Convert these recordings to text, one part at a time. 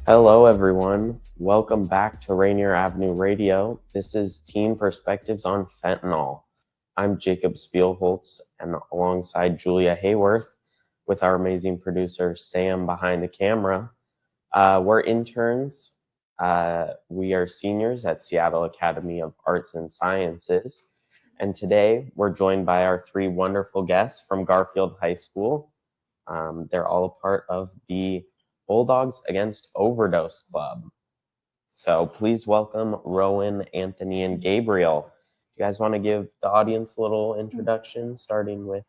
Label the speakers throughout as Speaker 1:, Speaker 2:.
Speaker 1: Hello, everyone. Welcome back to Rainier Avenue Radio. This is Teen Perspectives on Fentanyl. I'm Jakob Spielholz, and alongside Julia Heyworth, with our amazing producer, Sam, behind the camera. We're interns. We are seniors at Seattle Academy of Arts and Sciences. And today, we're joined by our three wonderful guests from Garfield High School. They're all a part of the Bulldogs Against Overdose Club. So please welcome Rowan, Anthony, and Gabriel. You guys want to give the audience a little introduction, starting with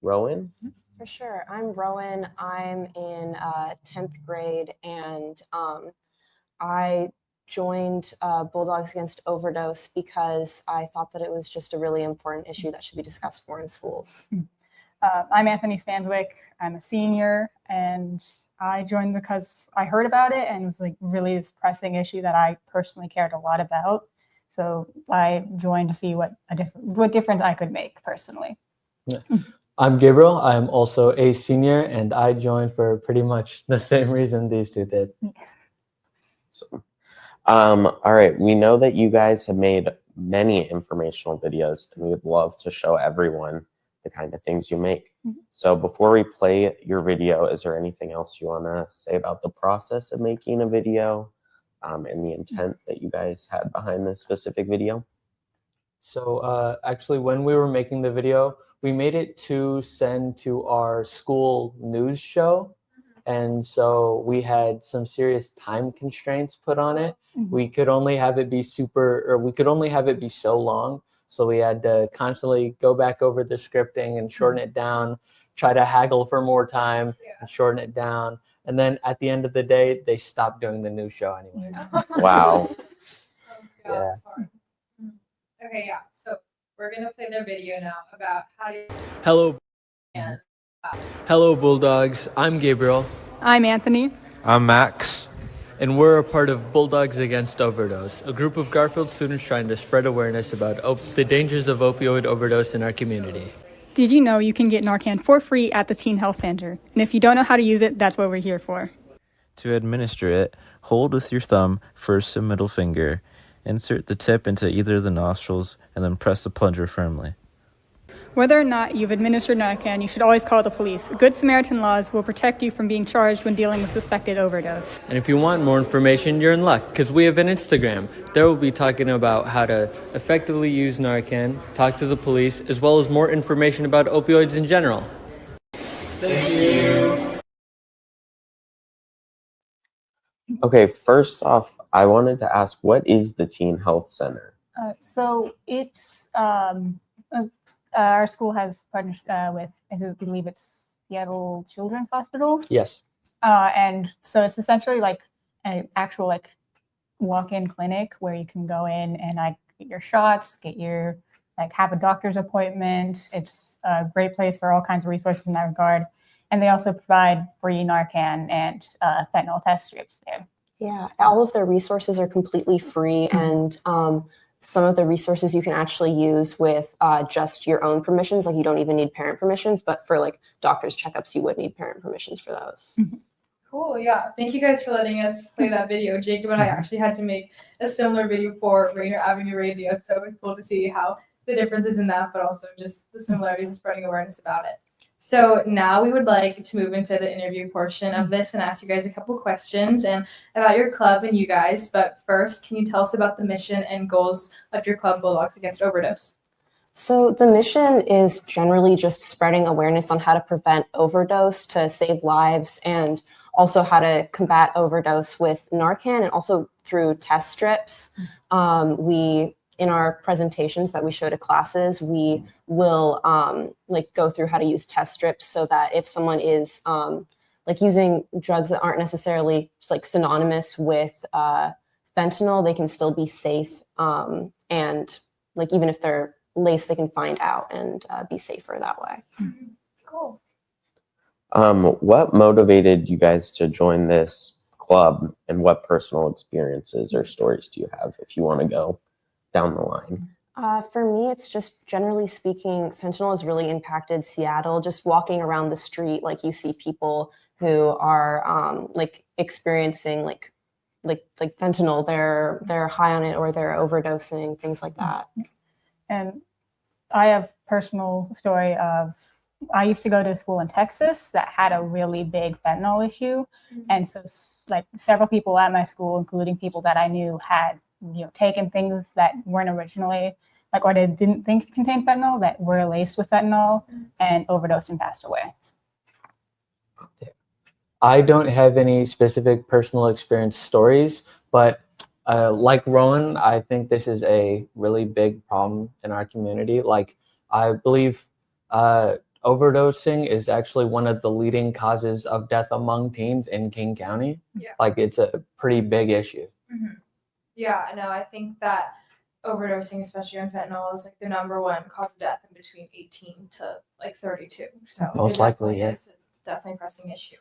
Speaker 1: Rowan?
Speaker 2: For sure. I'm Rowan. I'm in 10th grade, and I joined Bulldogs Against Overdose because I thought that it was just a really important issue that should be discussed more in schools.
Speaker 3: I'm Anthony Spanswick. I'm a senior, and I joined because I heard about it and it was like really this pressing issue that I personally cared a lot about. So I joined to see what difference I could make personally.
Speaker 4: Yeah. I'm Gabriel. I'm also a senior, and I joined for pretty much the same reason these two did.
Speaker 1: So, all right. We know that you guys have made many informational videos, and we would love to show everyone the kind of things you make. So before we play your video, is there anything else you want to say about the process of making a video and the intent that you guys had behind this specific video?
Speaker 4: So actually, when we were making the video, we made it to send to our school news show. And so we had some serious time constraints put on it. We could only have it be so long. So we had to constantly go back over the scripting and shorten it down, try to haggle for more time and shorten it down. And then at the end of the day, they stopped doing the news show anyway.
Speaker 1: Wow.
Speaker 5: Yeah. Okay, yeah. So we're going to play their video now about how to...
Speaker 6: Hello, Bulldogs. I'm Gabriel.
Speaker 3: I'm Anthony.
Speaker 7: I'm Max.
Speaker 6: And we're a part of Bulldogs Against Overdose, a group of Garfield students trying to spread awareness about the dangers of opioid overdose in our community.
Speaker 3: Did you know you can get Narcan for free at the Teen Health Center? And if you don't know how to use it, that's what we're here for.
Speaker 7: To administer it, hold with your thumb, first and middle finger. Insert the tip into either of the nostrils and then press the plunger firmly.
Speaker 3: Whether or not you've administered Narcan, you should always call the police. Good Samaritan laws will protect you from being charged when dealing with suspected overdose.
Speaker 6: And if you want more information, you're in luck, because we have an Instagram. There we'll be talking about how to effectively use Narcan, talk to the police, as well as more information about opioids in general.
Speaker 4: Thank you.
Speaker 1: Okay, first off, I wanted to ask, what is the Teen Health Center?
Speaker 3: So it's... our school has partnership with, I believe it's Seattle Children's Hospital.
Speaker 4: Yes.
Speaker 3: And so it's essentially like an actual like walk-in clinic where you can go in and like get your shots, have a doctor's appointment. It's a great place for all kinds of resources in that regard. And they also provide free Narcan and fentanyl test strips there.
Speaker 2: Yeah, all of their resources are completely free, and some of the resources you can actually use with just your own permissions. Like you don't even need parent permissions, but for like doctor's checkups, you would need parent permissions for those.
Speaker 5: Cool, yeah. Thank you guys for letting us play that video. Jacob and I actually had to make a similar video for Rainier Avenue Radio, so it was cool to see how the differences in that, but also just the similarities of spreading awareness about it. So now we would like to move into the interview portion of this and ask you guys a couple questions and about your club and you guys. But first, can you tell us about the mission and goals of your club, Bulldogs Against Overdose?
Speaker 2: So the mission is generally just spreading awareness on how to prevent overdose to save lives, and also how to combat overdose with Narcan, and also through test strips. We, in our presentations that we show to classes, we will like go through how to use test strips so that if someone is like using drugs that aren't necessarily like synonymous with fentanyl, they can still be safe, and like even if they're laced, they can find out and be safer that way.
Speaker 5: Cool.
Speaker 1: What motivated you guys to join this club, and what personal experiences or stories do you have, if you want to go down the line?
Speaker 2: For me, it's just generally speaking, fentanyl has really impacted Seattle. Just walking around the street, like you see people who are like experiencing like fentanyl, they're high on it or they're overdosing, things like that.
Speaker 3: And I have personal story of, I used to go to a school in Texas that had a really big fentanyl issue. And so like several people at my school, including people that I knew, had, you know, taken things that weren't originally like, or they didn't think contained fentanyl, that were laced with fentanyl, and overdosed and passed away.
Speaker 4: I don't have any specific personal experience stories, but like Rowan, I think this is a really big problem in our community. Like, I believe overdosing is actually one of the leading causes of death among teens in King County.
Speaker 5: Yeah.
Speaker 4: Like, it's a pretty big issue.
Speaker 5: Yeah, no, I think that overdosing, especially on fentanyl, is like the #1 cause of death in between 18 to like 32. So
Speaker 4: Most likely, yeah.
Speaker 5: It's definitely a pressing issue.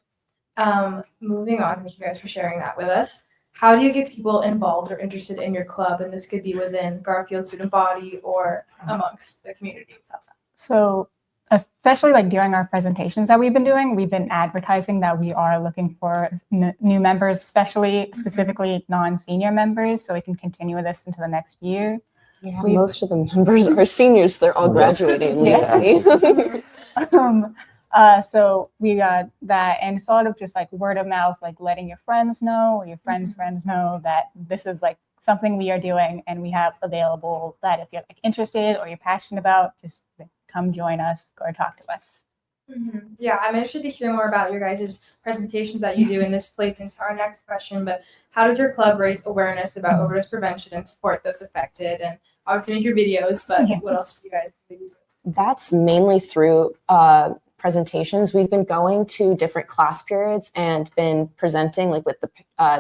Speaker 5: Moving on, thank you guys for sharing that with us. How do you get people involved or interested in your club? And this could be within Garfield student body or amongst the community itself.
Speaker 3: So especially like during our presentations that we've been doing, we've been advertising that we are looking for new members, specifically non-senior members, so we can continue with this into the next year.
Speaker 2: Yeah, most of the members are seniors. They're all graduating lately.
Speaker 3: So we got that, and sort of just like word of mouth, like letting your friends know, or your friends' friends know that this is like something we are doing and we have available, that if you're like interested or you're passionate about, just come join us or talk to us.
Speaker 5: Yeah, I'm interested to hear more about your guys' presentations that you do, and this plays into our next question. But how does your club raise awareness about overdose prevention and support those affected? And obviously make your videos, but what else do you guys do?
Speaker 2: That's mainly through presentations. We've been going to different class periods and been presenting like with the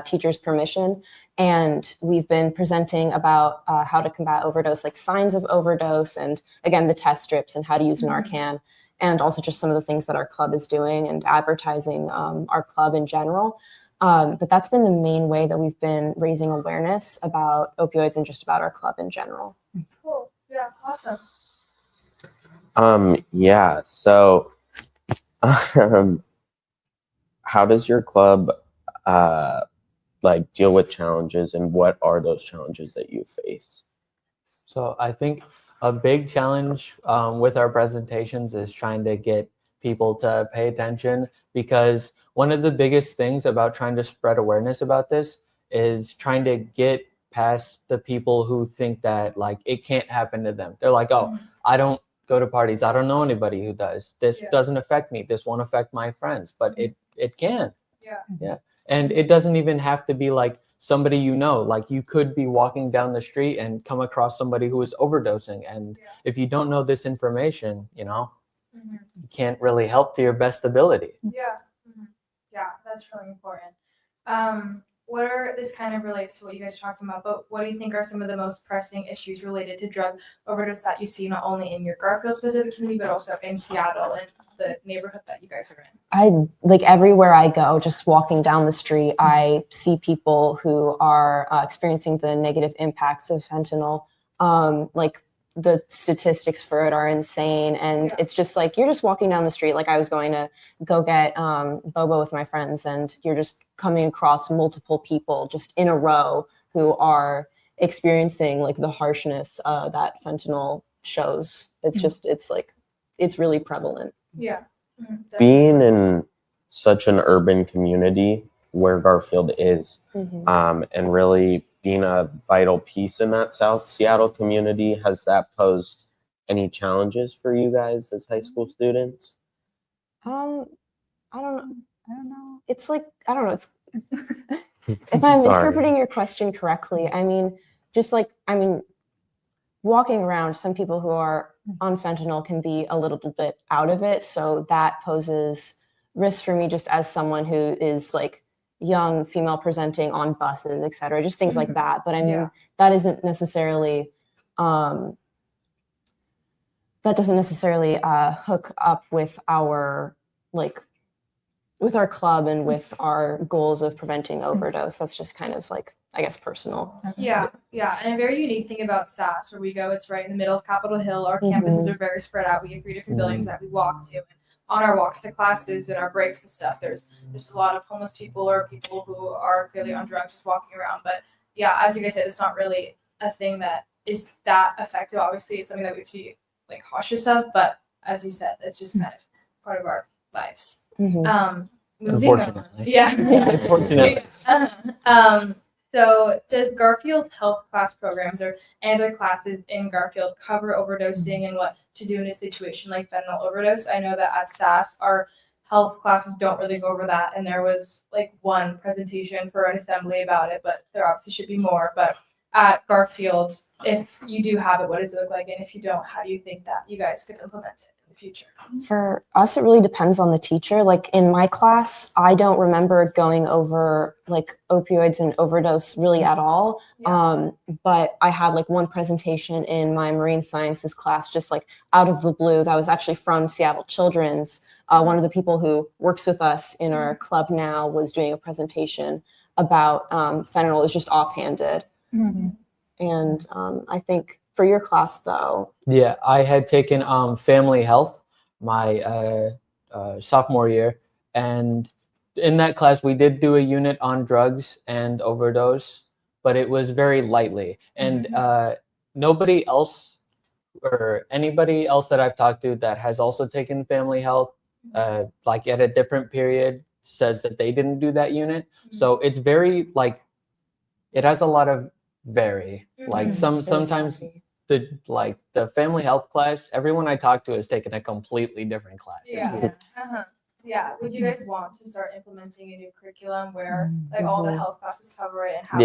Speaker 2: teacher's permission. And we've been presenting about how to combat overdose, like signs of overdose, and again, the test strips and how to use Narcan, and also just some of the things that our club is doing and advertising our club in general. But that's been the main way that we've been raising awareness about opioids and just about our club in general.
Speaker 5: Cool. Yeah, awesome.
Speaker 1: Yeah, so how does your club like deal with challenges, and what are those challenges that you face?
Speaker 4: So I think a big challenge with our presentations is trying to get people to pay attention, because one of the biggest things about trying to spread awareness about this is trying to get past the people who think that like it can't happen to them. They're like, oh, I don't go to parties, I don't know anybody who does. This doesn't affect me. This won't affect my friends, but it can. Yeah. And it doesn't even have to be like somebody you know. Like, you could be walking down the street and come across somebody who is overdosing, and if you don't know this information, you know, you can't really help to your best ability.
Speaker 5: Yeah, that's really important. This kind of relates to what you guys are talking about, but what do you think are some of the most pressing issues related to drug overdose that you see not only in your Garfield specific community, but also in Seattle and the neighborhood that you guys are in?
Speaker 2: I like everywhere I go, just walking down the street, I see people who are experiencing the negative impacts of fentanyl. Like, the statistics for it are insane, and it's just like you're just walking down the street. Like, I was going to go get boba with my friends, and you're just coming across multiple people just in a row who are experiencing like the harshness that fentanyl shows. It's just it's really prevalent.
Speaker 1: Being in such an urban community where Garfield is, and really being a vital piece in that South Seattle community, has that posed any challenges for you guys as high school students?
Speaker 2: I don't know.
Speaker 3: I don't know.
Speaker 2: It's like, I don't know. It's if I'm
Speaker 1: Sorry.
Speaker 2: interpreting your question correctly, I mean, walking around, some people who are on fentanyl can be a little bit out of it. So that poses risk for me just as someone who is like young, female presenting on buses, et cetera, just things like that. But I mean, that isn't necessarily, that doesn't necessarily hook up with our, like, with our club and with our goals of preventing overdose. That's just kind of like, I guess, personal.
Speaker 5: Yeah. And a very unique thing about SAS, where we go, it's right in the middle of Capitol Hill. Our campuses are very spread out. We have 3 different buildings that we walk to. And on our walks to classes and our breaks and stuff, there's a lot of homeless people or people who are clearly on drugs just walking around. But yeah, as you guys said, it's not really a thing that is that effective. Obviously, it's something that we have to be like cautious of. But as you said, it's just kind of part of our lives.
Speaker 4: Unfortunately.
Speaker 5: Unfortunately. So does Garfield health class programs or any other classes in Garfield cover overdosing and what to do in a situation like fentanyl overdose? I know that at SAS, our health classes don't really go over that. And there was like one presentation for an assembly about it, but there obviously should be more. But at Garfield, if you do have it, what does it look like? And if you don't, how do you think that you guys could implement it in the future?
Speaker 2: For us, it really depends on the teacher. Like in my class, I don't remember going over like opioids and overdose really at all. But I had like one presentation in my marine sciences class, just like out of the blue, that was actually from Seattle Children's. One of the people who works with us in our club now was doing a presentation about fentanyl. It was just offhanded. And I think for your class though.
Speaker 4: Yeah, I had taken family health my sophomore year, and in that class we did do a unit on drugs and overdose, but it was very lightly. And nobody else or anybody else that I've talked to that has also taken family health, like at a different period, says that they didn't do that unit. So it's very like, it has a lot of vary. Like sometimes the family health class, everyone I talk to has taken a completely different class.
Speaker 5: Yeah. Would you guys want to start implementing a new curriculum where like all the health classes cover it and how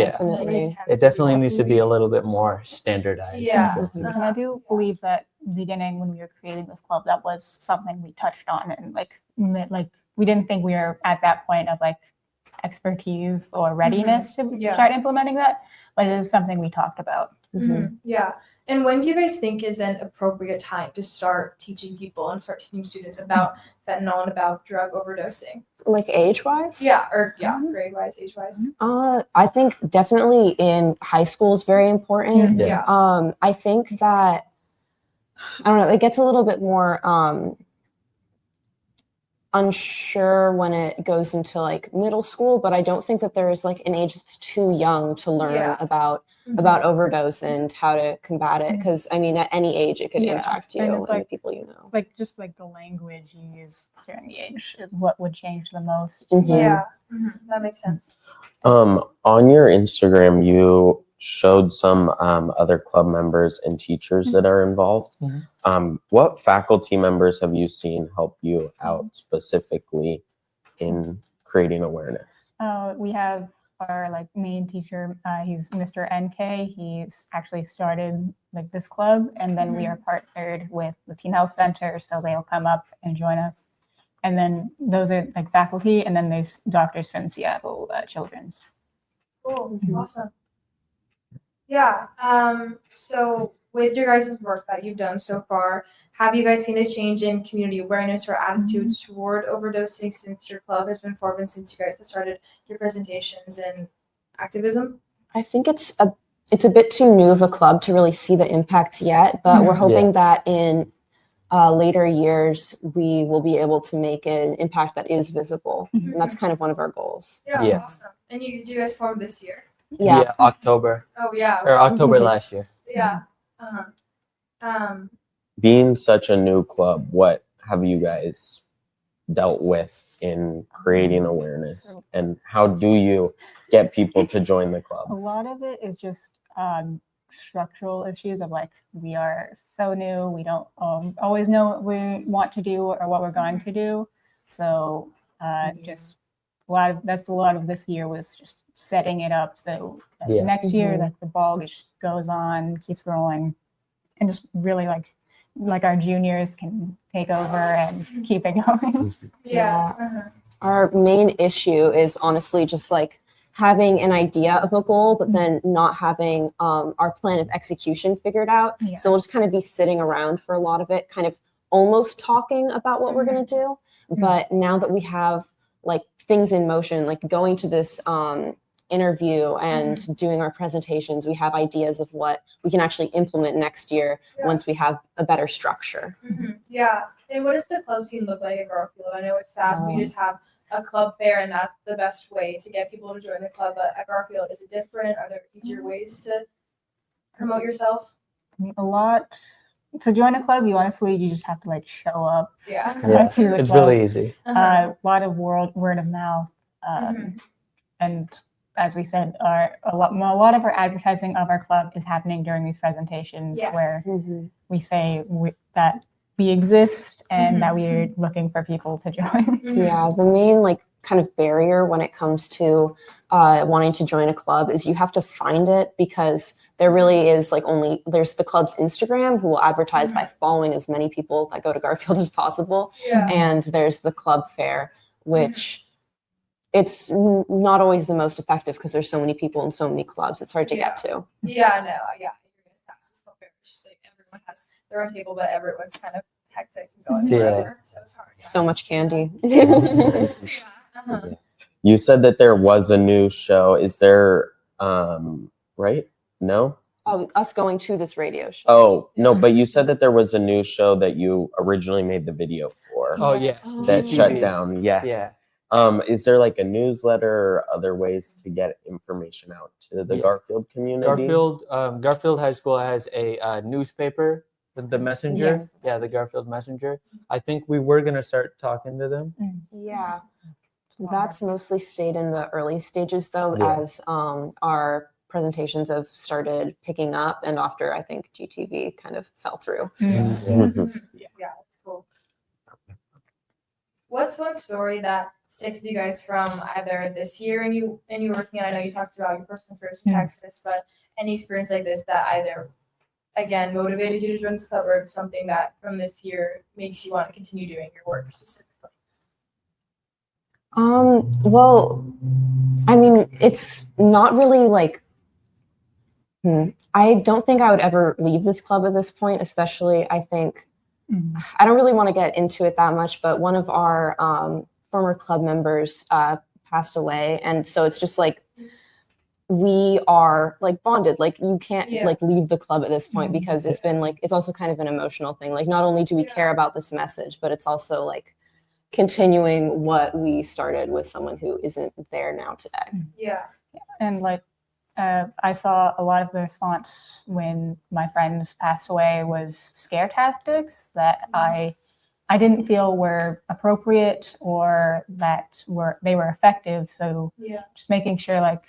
Speaker 4: it definitely needs to be a little bit more standardized.
Speaker 3: And I do believe that beginning when we were creating this club, that was something we touched on, and like we didn't think we were at that point of like expertise or readiness to start implementing that, but it is something we talked about.
Speaker 5: And when do you guys think is an appropriate time to start teaching people and start teaching students about fentanyl and about drug overdosing?
Speaker 2: Like age-wise?
Speaker 5: Grade-wise, age-wise.
Speaker 2: I think definitely in high school is very important. I think that, I don't know, it gets a little bit more unsure when it goes into like middle school, but I don't think that there is like an age that's too young to learn about overdose and how to combat it, because I mean at any age it could impact you and like, the people you know.
Speaker 3: It's like just like the language you use during the age is what would change the most.
Speaker 5: That makes sense.
Speaker 1: On your Instagram you showed some other club members and teachers that are involved. What faculty members have you seen help you out specifically in creating awareness?
Speaker 3: We have our like main teacher, he's Mr. NK. He's actually started like this club, and then we are partnered with the Teen Health Center, so they'll come up and join us. And then those are like faculty, and then there's doctors from Seattle Children's.
Speaker 5: Cool, awesome. So with your guys' work that you've done so far, have you guys seen a change in community awareness or attitudes toward overdosing since your club has been formed and since you guys have started your presentations and activism?
Speaker 2: I think it's a bit too new of a club to really see the impacts yet, but we're hoping that in later years we will be able to make an impact that is visible, and that's kind of one of our goals.
Speaker 5: Awesome. And you guys formed this year?
Speaker 4: October. Or October last year.
Speaker 1: Being such a new club, what have you guys dealt with in creating awareness, and how do you get people to join the club?
Speaker 3: A lot of it is just structural issues of like, we are so new, we don't always know what we want to do or what we're going to do. So Just a lot of this year was just setting it up. So that
Speaker 4: Yeah.
Speaker 3: next year that the ball just goes on, keeps rolling, and just really like our juniors can take over and keep it going.
Speaker 5: Yeah. Uh-huh.
Speaker 2: Our main issue is honestly just like having an idea of a goal, but then not having our plan of execution figured out.
Speaker 3: Yeah.
Speaker 2: So we'll just kind of be sitting around for a lot of it, kind of almost talking about what we're going to do. But now that we have like things in motion, like going to this interview and doing our presentations, we have ideas of what we can actually implement next year once we have a better structure.
Speaker 5: Yeah. And what does the club scene look like at Garfield? I know it's SAS, we just have a club fair, and that's the best way to get people to join the club. But at Garfield, is it different? Are there easier ways to promote yourself?
Speaker 3: A lot to join a club. You just have to like show up.
Speaker 5: Yeah.
Speaker 3: To the
Speaker 4: It's
Speaker 3: club.
Speaker 4: really easy.
Speaker 3: A lot of word of mouth, and as we said, a lot of our advertising of our club is happening during these presentations,
Speaker 5: Yes.
Speaker 3: where we say that we exist and that we're looking for people to join.
Speaker 2: Yeah, the main like kind of barrier when it comes to wanting to join a club is you have to find it, because there really is like there's the club's Instagram, who will advertise by following as many people that go to Garfield as possible.
Speaker 5: Yeah.
Speaker 2: And there's the club fair, which it's not always the most effective because there's so many people in so many clubs. It's hard to get to.
Speaker 5: Yeah, no, yeah. It's just like everyone has their own table, but everyone's kind of hectic and going forever, so it's hard.
Speaker 2: So much candy.
Speaker 1: You said that there was a new show. Is there, right? No?
Speaker 2: Oh, us going to this radio show.
Speaker 1: Oh, no, but you said that there was a new show that you originally made the video for.
Speaker 4: Oh, yeah.
Speaker 1: That shut down. Yes.
Speaker 4: Yeah.
Speaker 1: Is there like a newsletter or other ways to get information out to the Garfield community?
Speaker 4: Garfield High School has a newspaper, the Messenger.
Speaker 3: Yes.
Speaker 4: Yeah, the Garfield Messenger. I think we were gonna start talking to them.
Speaker 2: Yeah. That's mostly stayed in the early stages though,
Speaker 4: Yeah.
Speaker 2: as our presentations have started picking up, and after I think GTV kind of fell through.
Speaker 5: Yeah, that's cool. What's one story that sticks with you guys from either this year and you working on? I know you talked about your personal experience from Texas, but any experience like this that either again motivated you to join this club, or something that from this year makes you want to continue doing your work specifically?
Speaker 2: Well, I mean, it's not really like, I don't think I would ever leave this club at this point, especially I think, I don't really want to get into it that much, but one of our former club members passed away. And so it's just like, we are like bonded, like you can't like leave the club at this point, because it's been like, it's also kind of an emotional thing. Like not only do we care about this message, but it's also like continuing what we started with someone who isn't there now today.
Speaker 5: Yeah.
Speaker 3: And like I saw a lot of the response when my friends passed away was scare tactics that I didn't feel were appropriate or that they were effective. So just making sure like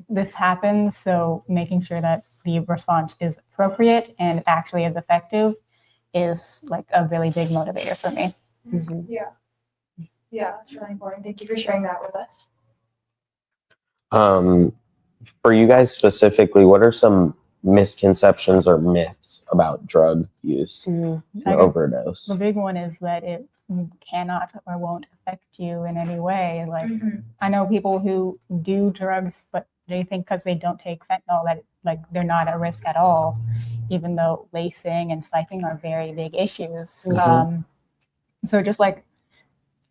Speaker 3: this happens, so making sure that the response is appropriate and actually is effective is like a really big motivator for me.
Speaker 5: Yeah, that's really important. Thank you for sharing that with us.
Speaker 1: For you guys specifically, what are some misconceptions or myths about drug use and overdose?
Speaker 3: The big one is that it cannot or won't affect you in any way. Like I know people who do drugs, but they think because they don't take fentanyl that like they're not at risk at all, even though lacing and spiking are very big issues. So just like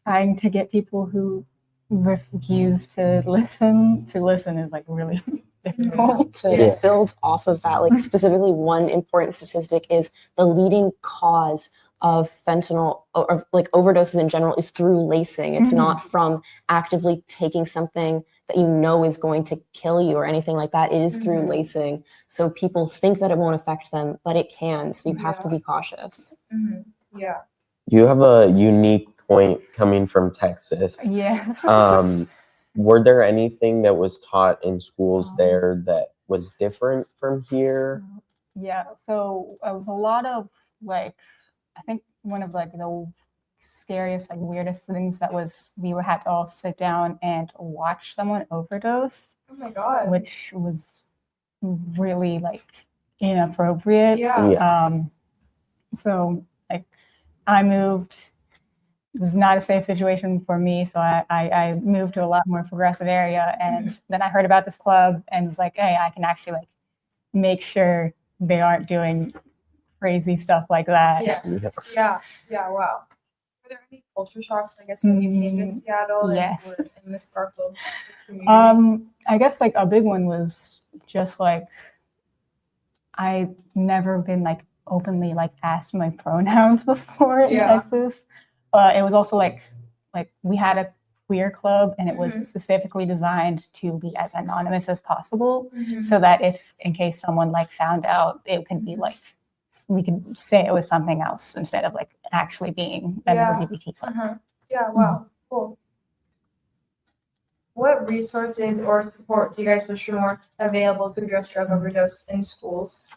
Speaker 3: trying to get people who refuse to listen is like really difficult.
Speaker 2: To build off of that, like specifically one important statistic is the leading cause of fentanyl or like overdoses in general is through lacing. It's not from actively taking something that you know is going to kill you or anything like that. It is through lacing. So people think that it won't affect them, but it can. So you have to be cautious.
Speaker 5: Yeah.
Speaker 1: You have a unique point coming from Texas. Were there anything that was taught in schools there that was different from here?
Speaker 3: Yeah, so it was a lot of like, I think one of like the scariest, like weirdest things that was we had to all sit down and watch someone overdose,
Speaker 5: Oh my god.
Speaker 3: which was really like inappropriate.
Speaker 5: Yeah.
Speaker 3: So like I moved. It was not a safe situation for me, so I moved to a lot more progressive area, and then I heard about this club and was like, hey, I can actually like make sure they aren't doing crazy stuff like that.
Speaker 5: Yeah. Wow. Were there any culture shocks, I guess, when you came to Seattle
Speaker 3: yes.
Speaker 5: and were in this Garfield community?
Speaker 3: I guess like a big one was just like I've never been like openly like asked my pronouns before in Texas. It was also like we had a queer club, and it was specifically designed to be as anonymous as possible, so that if in case someone like found out, it could be like we could say it was something else instead of like actually being an LGBT club.
Speaker 5: Yeah, wow, cool. What resources or support do you guys wish were more available to address drug overdose in schools?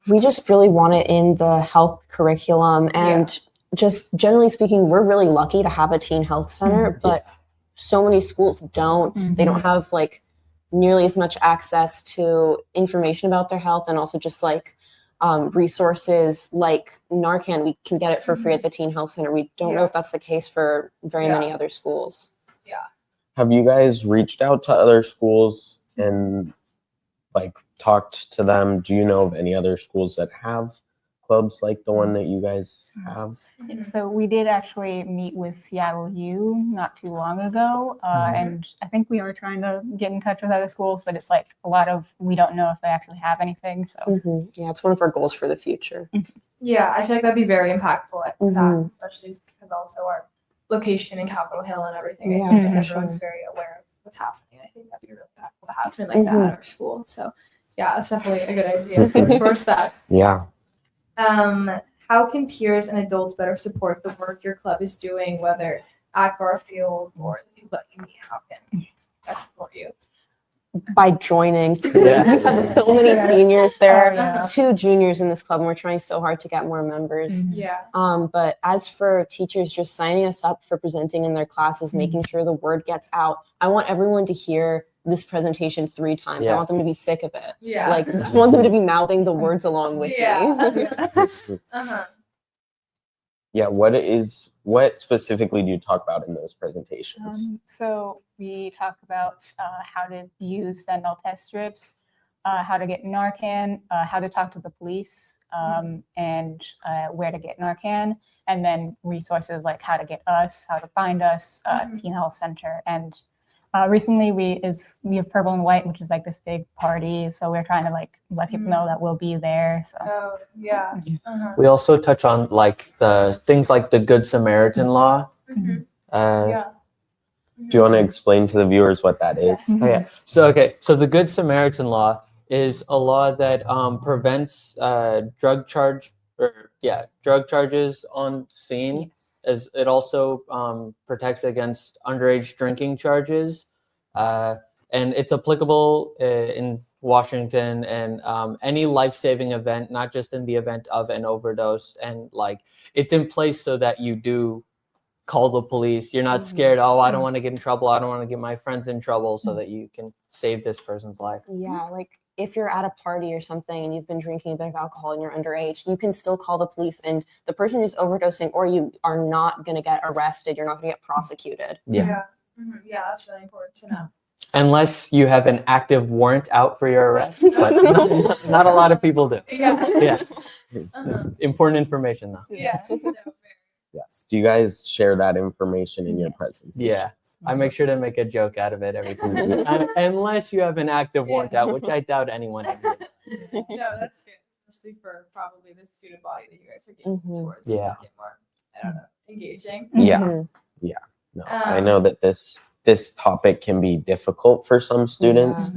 Speaker 2: We just really want it in the health curriculum, and just generally speaking, we're really lucky to have a teen health center, but so many schools don't. They don't have like nearly as much access to information about their health, and also just like resources like Narcan. We can get it for free at the teen health center. We don't know if that's the case for very many other schools.
Speaker 1: Have you guys reached out to other schools and like talked to them? Do you know of any other schools that have clubs like the one that you guys have?
Speaker 3: So we did actually meet with Seattle U not too long ago, and I think we are trying to get in touch with other schools, but it's like a lot of we don't know if they actually have anything. So
Speaker 2: yeah, it's one of our goals for the future.
Speaker 5: Yeah, I feel like that'd be very impactful at that, especially because also our location in Capitol Hill and everything. I think everyone's very aware of what's happening. I think that'd be really impactful to have something like that at our school. So yeah, that's definitely a good idea to source that.
Speaker 1: Yeah.
Speaker 5: How can peers and adults better support the work your club is doing, whether at Garfield or the people that you meet? How can best support you?
Speaker 2: By joining. So many seniors. There are 2 juniors in this club, and we're trying so hard to get more members. But as for teachers, just signing us up for presenting in their classes, making sure the word gets out. I want everyone to hear this presentation 3 times. I want them to be sick of it. Like I want them to be mouthing the words along with me.
Speaker 1: What specifically do you talk about in those presentations?
Speaker 3: So we talk about how to use fentanyl test strips, how to get Narcan, how to talk to the police, and where to get Narcan, and then resources like how to get us, how to find us, Teen Health Center, and recently we have Purple and White, which is like this big party, so we're trying to like let people know that we'll be there. So
Speaker 4: we also touch on like the things like the Good Samaritan law.
Speaker 1: Do you want to explain to the viewers what that is?
Speaker 4: So the Good Samaritan law is a law that prevents drug charges on scene. As it also protects against underage drinking charges, and it's applicable in Washington and any life-saving event, not just in the event of an overdose. And like it's in place so that you do call the police. You're not scared. Oh, I don't want to get in trouble. I don't want to get my friends in trouble, so that you can save this person's life.
Speaker 2: Yeah, like if you're at a party or something and you've been drinking a bit of alcohol and you're underage, you can still call the police, and the person who's overdosing, or you are not going to get arrested. You're not going to get prosecuted.
Speaker 5: Yeah, that's really important to know.
Speaker 4: Unless you have an active warrant out for your arrest, but not a lot of people do. It's important information though.
Speaker 1: Yes. Do you guys share that information in your presentation?
Speaker 4: Yeah. I make sure to make a joke out of it every time. Unless you have an active warrant out, which I doubt anyone has.
Speaker 5: No, that's good. Especially for probably the student body that you guys are getting towards.
Speaker 4: Yeah.
Speaker 5: Get more, I don't know, engaging.
Speaker 1: Yeah. No, I know that this topic can be difficult for some students.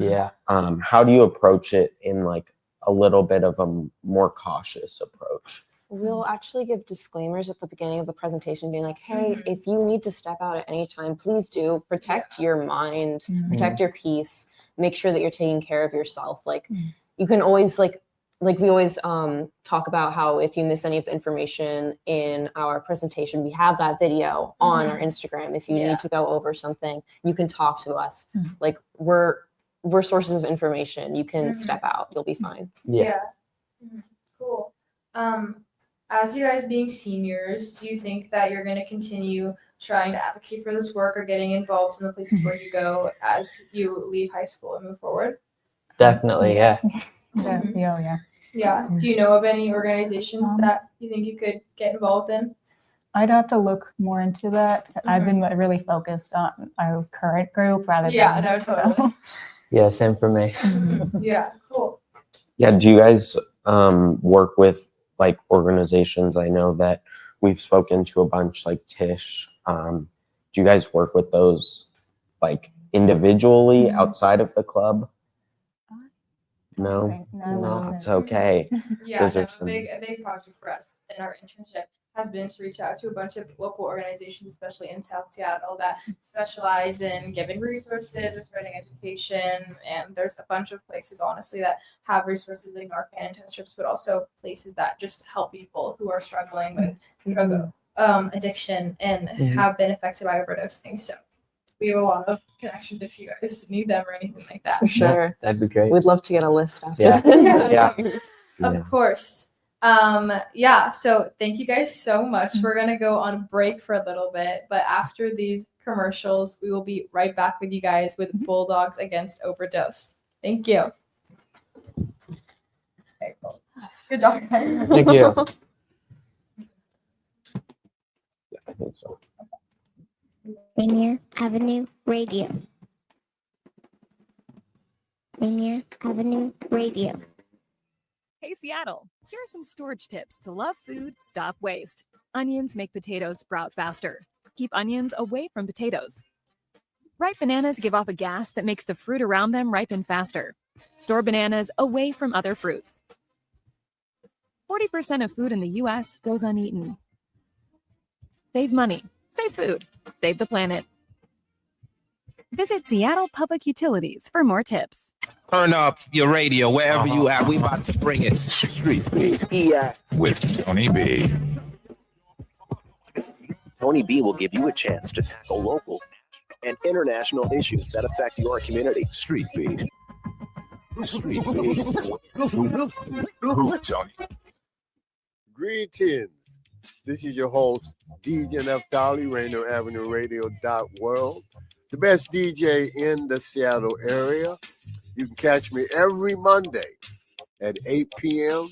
Speaker 1: How do you approach it in like a little bit of a more cautious approach?
Speaker 2: We'll actually give disclaimers at the beginning of the presentation being like, hey, if you need to step out at any time, please do. Protect your mind, protect your peace, make sure that you're taking care of yourself. Like you can always like like we always talk about how if you miss any of the information in our presentation, we have that video on our Instagram. If you need to go over something, you can talk to us. Like we're sources of information. You can step out. You'll be fine.
Speaker 5: Yeah. Cool. As you guys being seniors, do you think that you're going to continue trying to advocate for this work or getting involved in the places where you go as you leave high school and move forward?
Speaker 4: Definitely, yeah.
Speaker 5: Yeah. Do you know of any organizations that you think you could get involved in?
Speaker 3: I'd have to look more into that. I've been really focused on our current group rather than.
Speaker 5: Yeah, no, totally.
Speaker 4: Yeah, same for me.
Speaker 5: Yeah, cool.
Speaker 1: Yeah, do you guys work with like organizations? I know that we've spoken to a bunch like Tish. Do you guys work with those like individually outside of the club? No, it's okay.
Speaker 5: Yeah,
Speaker 1: Those are
Speaker 5: a big project for us in our internship has been to reach out to a bunch of local organizations, especially in South Seattle, that specialize in giving resources or spreading education. And there's a bunch of places, honestly, that have resources like Narcan and test strips, but also places that just help people who are struggling with drug addiction and have been affected by overdosing. So we have a lot of connections if you guys need them or anything like that.
Speaker 2: For sure.
Speaker 4: Yeah, that'd be great.
Speaker 2: We'd love to get a list after.
Speaker 4: Yeah.
Speaker 5: Of course. So thank you guys so much. We're going to go on break for a little bit, but after these commercials, we will be right back with you guys with Bulldogs Against Overdose. Thank you. Okay, cool. Good job, guys.
Speaker 4: Thank you.
Speaker 1: Yeah, I think so.
Speaker 8: Rainier Avenue Radio. Rainier Avenue Radio.
Speaker 9: Hey Seattle, here are some storage tips to love food, stop waste. Onions make potatoes sprout faster. Keep onions away from potatoes. Ripe bananas give off a gas that makes the fruit around them ripen faster. Store bananas away from other fruits. 40% of food in the U.S. goes uneaten. Save money, save food, save the planet. Visit Seattle Public Utilities for more tips.
Speaker 10: Turn up your radio wherever you at. We about to bring it Street Beat. Yeah. With Tony B.
Speaker 11: Tony B will give you a chance to tackle local and international issues that affect your community.
Speaker 10: Street Beat. Street Beat. Tony.
Speaker 12: Greetings. This is your host, DJ Neftali, Rainier Avenue Radio.world, the best DJ in the Seattle area. You can catch me every Monday at 8 p.m.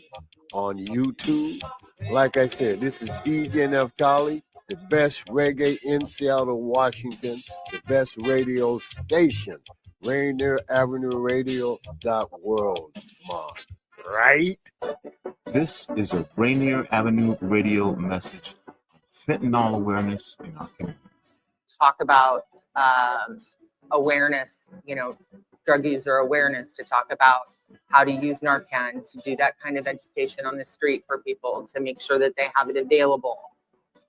Speaker 12: on YouTube. Like I said, this is DJ Neftali, the best reggae in Seattle, Washington, the best radio station, Rainier Avenue Radio.world. Come on, right?
Speaker 13: This is a Rainier Avenue Radio message. Fentanyl awareness in our community.
Speaker 14: Talk about awareness, drug user awareness, to talk about how to use Narcan, to do that kind of education on the street for people, to make sure that they have it available.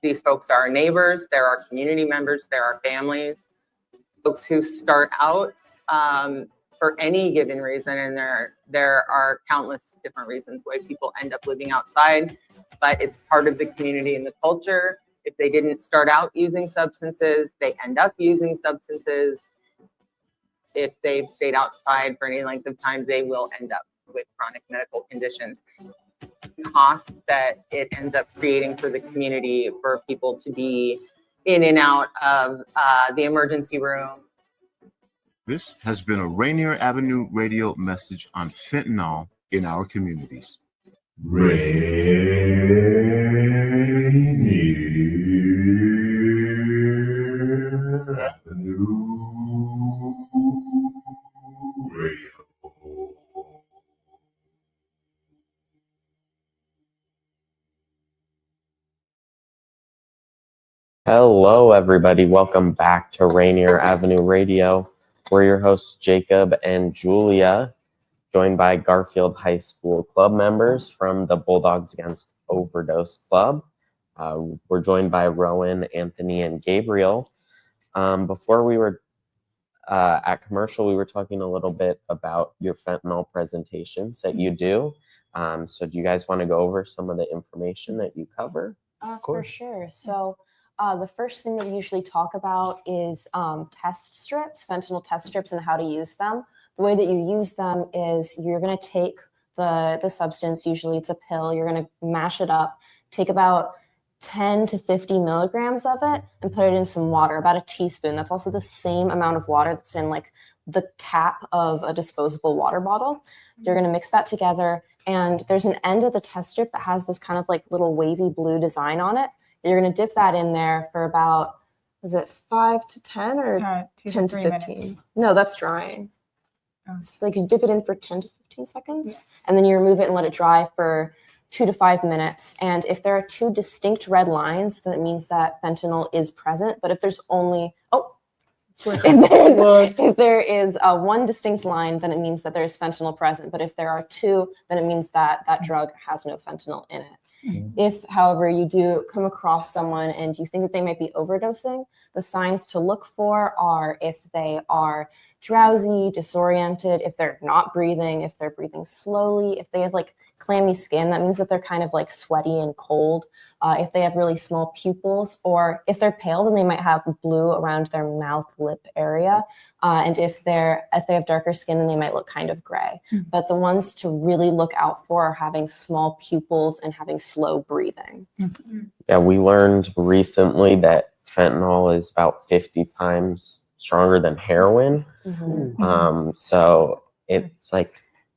Speaker 14: These folks are our neighbors, they're our community members, they're our families, folks who start out for any given reason, and there are countless different reasons why people end up living outside, but it's part of the community and the culture. If they didn't start out using substances, they end up using substances. If they've stayed outside for any length of time, they will end up with chronic medical conditions. Cost that it ends up creating for the community, for people to be in and out of the emergency room.
Speaker 13: This has been a Rainier Avenue Radio message on fentanyl in our communities. Rainier Avenue Radio.
Speaker 1: Hello, everybody. Welcome back to Rainier Avenue Radio. We're your hosts, Jacob and Julia, joined by Garfield High School club members from the Bulldogs Against Overdose Club. We're joined by Rowan, Anthony, and Gabriel. Before we were at commercial, we were talking a little bit about your fentanyl presentations that you do. So do you guys want to go over some of the information that you cover?
Speaker 2: For sure. So the first thing that we usually talk about is test strips, fentanyl test strips, and how to use them. The way that you use them is you're going to take the substance, usually it's a pill, you're going to mash it up, take about 10 to 50 milligrams of it and put it in some water, about a teaspoon. That's also the same amount of water that's in like the cap of a disposable water bottle. You're going to mix that together, and there's an end of the test strip that has this kind of like little wavy blue design on it. You're going to dip that in there for about, is it 5 to 10 or 10 to 15? Minutes. No, that's drying. So like you dip it in for 10 to 15 seconds, and then you remove it and let it dry for 2 to 5 minutes. And if there are 2 distinct red lines, then it means that fentanyl is present. But if there's only, if there is one distinct line, then it means that there's fentanyl present. But if there are 2, then it means that that drug has no fentanyl in it. If, however, you do come across someone and you think that they might be overdosing, the signs to look for are if they are drowsy, disoriented, if they're not breathing, if they're breathing slowly, if they have like clammy skin, that means that they're kind of like sweaty and cold. If they have really small pupils, or if they're pale, then they might have blue around their mouth, lip area. And if they have darker skin, then they might look kind of gray. But the ones to really look out for are having small pupils and having slow breathing.
Speaker 1: Yeah, we learned recently that fentanyl is about 50 times stronger than heroin. So it's like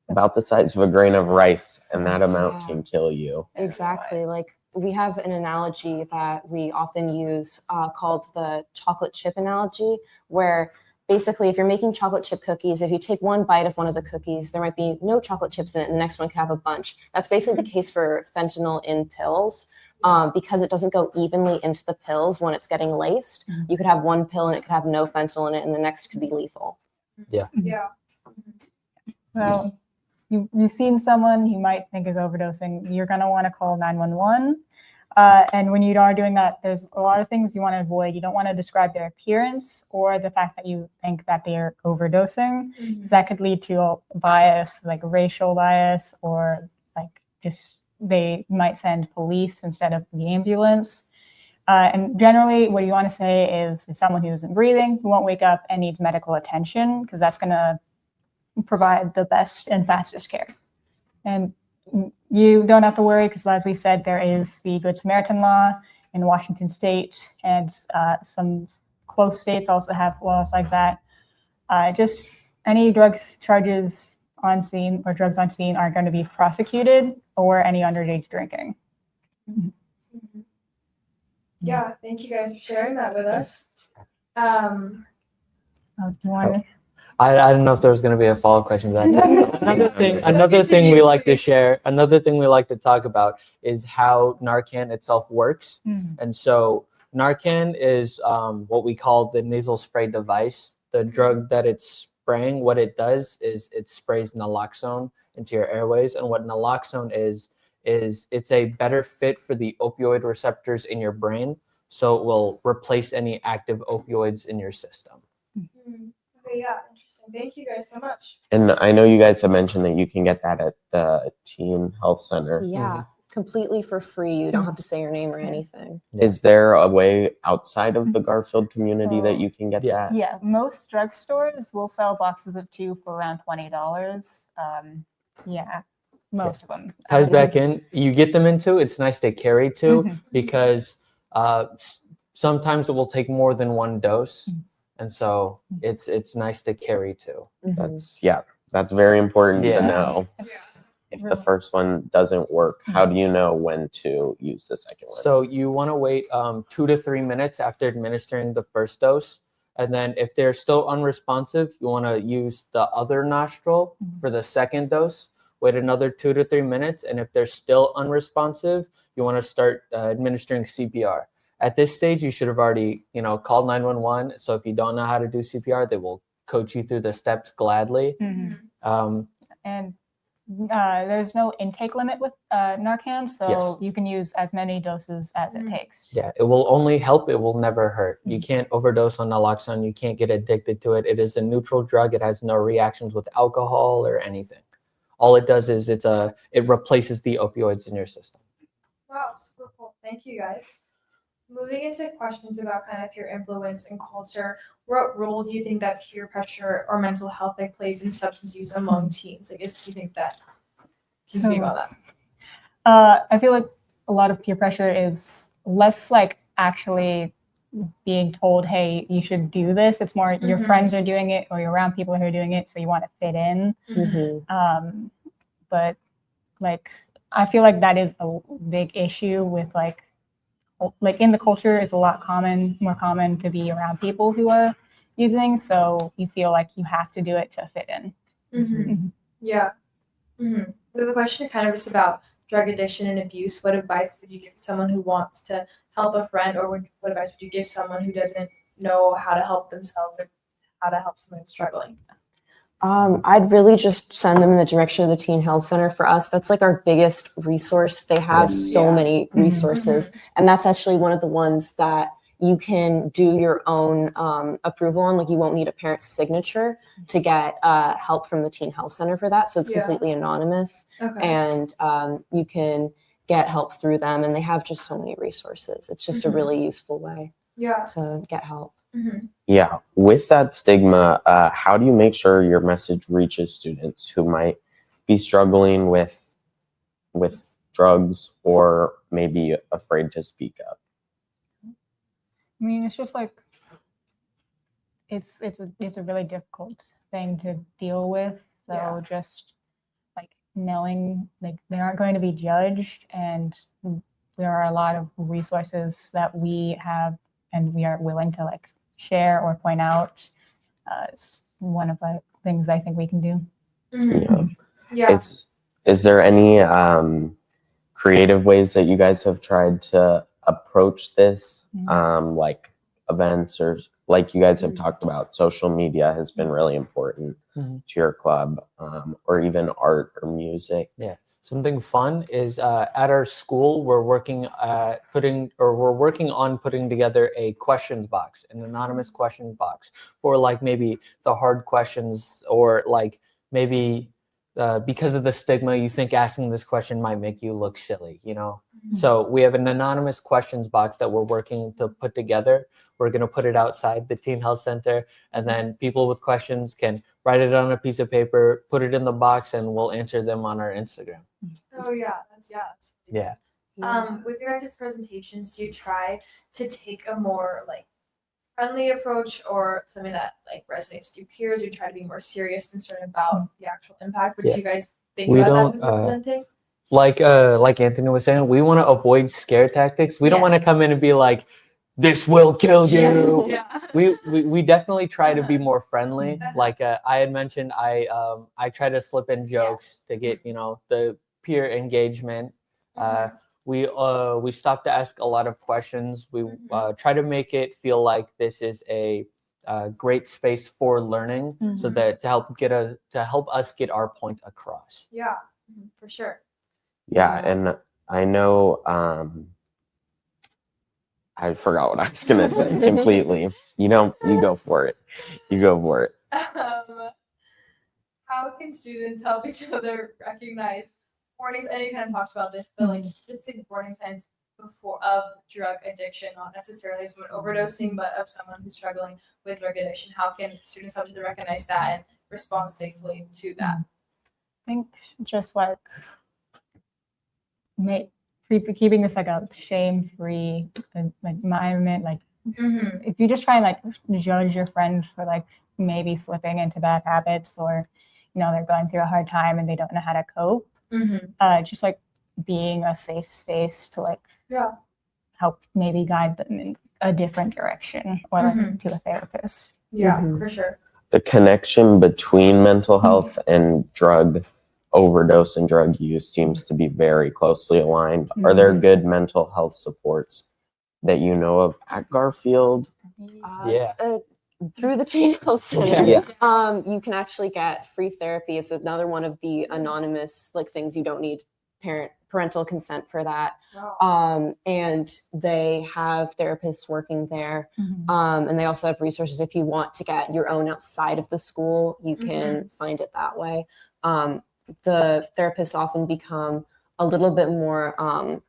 Speaker 1: about the size of a grain of rice, and that amount can kill you.
Speaker 2: Exactly. Like we have an analogy that we often use called the chocolate chip analogy, where basically if you're making chocolate chip cookies, if you take one bite of one of the cookies, there might be no chocolate chips in it, and the next one could have a bunch. That's basically the case for fentanyl in pills. Because it doesn't go evenly into the pills when it's getting laced. You could have one pill and it could have no fentanyl in it, and the next could be lethal.
Speaker 3: Yeah. So you've seen someone you might think is overdosing. You're going to want to call 911. And when you are doing that, there's a lot of things you want to avoid. You don't want to describe their appearance or the fact that you think that they are overdosing, because that could lead to a bias, like racial bias, or like just they might send police instead of the ambulance. And generally, what you want to say is if someone who isn't breathing, who won't wake up and needs medical attention, because that's going to provide the best and fastest care. And you don't have to worry, because as we said, there is the Good Samaritan law in Washington State, and some close states also have laws like that. Just any drug charges on scene or drugs on scene are going to be prosecuted, or any underage drinking.
Speaker 5: Yeah, thank you guys for sharing that with us.
Speaker 4: I don't know if there was going to be a follow-up question to that. Another thing we like to share, another thing we like to talk about is how Narcan itself works. And so Narcan is what we call the nasal spray device. The drug that it's spraying, what it does is it sprays naloxone into your airways. And what naloxone is it's a better fit for the opioid receptors in your brain. So it will replace any active opioids in your system.
Speaker 5: Okay, yeah, interesting. Thank you guys so much.
Speaker 1: And I know you guys have mentioned that you can get that at the Teen Health Center.
Speaker 2: Yeah, completely for free. You don't have to say your name or anything.
Speaker 1: Is there a way outside of the Garfield community that you can get that?
Speaker 3: Yeah, most drugstores will sell boxes of 2 for around $20. Most of them.
Speaker 4: Ties back in, you get them into, it's nice to carry too, because sometimes it will take more than one dose. And so it's nice to carry too.
Speaker 1: That's very important to know. If the first one doesn't work, how do you know when to use the second one?
Speaker 4: So you want to wait 2 to 3 minutes after administering the first dose. And then if they're still unresponsive, you want to use the other nostril for the second dose. Wait another 2 to 3 minutes. And if they're still unresponsive, you want to start administering CPR. At this stage, you should have already, called 911. So if you don't know how to do CPR, they will coach you through the steps gladly.
Speaker 3: And there's no intake limit with Narcan, so you can use as many doses as it takes.
Speaker 4: Yeah, it will only help. It will never hurt. You can't overdose on naloxone. You can't get addicted to it. It is a neutral drug. It has no reactions with alcohol or anything. all it does is it replaces the opioids in your system.
Speaker 5: Wow, super cool. Thank you guys. Moving into questions about kind of peer influence and culture, what role do you think that peer pressure or mental health plays in substance use among teens? I guess you think that. Can you speak about
Speaker 3: that? I feel like a lot of peer pressure is less like actually being told, hey, you should do this. It's more your friends are doing it or you're around people who are doing it, so you want to fit in. But like, I feel like that is a big issue with like in the culture, it's a lot more common to be around people who are using. So you feel like you have to do it to fit in.
Speaker 5: Yeah. We have a question kind of just about drug addiction and abuse. What advice would you give someone who wants to help a friend, or what advice would you give someone who doesn't know how to help themselves or how to help someone who's struggling?
Speaker 2: I'd really just send them in the direction of the Teen Health Center. For us, that's like our biggest resource. They have so many resources, and that's actually one of the ones that you can do your own approval on. Like, you won't need a parent's signature to get help from the Teen Health Center for that. So it's completely anonymous, and you can get help through them. And they have just so many resources. It's just a really useful way to get help.
Speaker 1: Yeah. With that stigma, how do you make sure your message reaches students who might be struggling with drugs or maybe afraid to speak up?
Speaker 3: I mean, it's just like it's a really difficult thing to deal with. So just like knowing like they aren't going to be judged, and there are a lot of resources that we have and we are willing to like share or point out. It's one of the things I think we can do.
Speaker 1: Is there any creative ways that you guys have tried to approach this, like events, or like you guys have talked about, social media has been really important to your club, or even art or music?
Speaker 4: Something fun is at our school, we're working on putting together a questions box, an anonymous questions box for like maybe the hard questions, or like maybe because of the stigma, you think asking this question might make you look silly, you know? So we have an anonymous questions box that we're working to put together. We're going to put it outside the Teen Health Center, and then people with questions can write it on a piece of paper, put it in the box, and we'll answer them on our Instagram.
Speaker 5: Oh yeah, that's with your guys' presentations, do you try to take a more like friendly approach, or something that like resonates with your peers? Or you try to be more serious and concerned about the actual impact? What do you guys think about that when you're presenting?
Speaker 4: Like Anthony was saying, we want to avoid scare tactics. We don't want to come in and be like, this will kill you. We definitely try to be more friendly. Like I had mentioned, I try to slip in jokes to get, you know, the peer engagement. We stop to ask a lot of questions. We try to make it feel like this is a great space for learning, so that to help us get our point across.
Speaker 5: For sure.
Speaker 1: And I know I forgot what I was gonna say completely. You go for it.
Speaker 5: How can students help each other recognize warnings? I know you kind of talked about this, but like let's say warning signs of drug addiction, not necessarily someone overdosing, but of someone who's struggling with drug addiction. How can students help to recognize that and respond safely to that?
Speaker 3: I think just like keeping this like a shame-free environment. Like if you just try and like judge your friend for like maybe slipping into bad habits, or you know they're going through a hard time and they don't know how to cope, just like being a safe space to like help maybe guide them in a different direction, or like to a therapist.
Speaker 5: For sure.
Speaker 1: The connection between mental health and drug overdose and drug use seems to be very closely aligned. Are there good mental health supports that you know of at Garfield?
Speaker 2: Through the Teen Health Center, you can actually get free therapy. It's another one of the anonymous like things. You don't need parental consent for that. And they have therapists working there, and they also have resources. If you want to get your own outside of the school, you can find it that way. the therapists often become a little bit more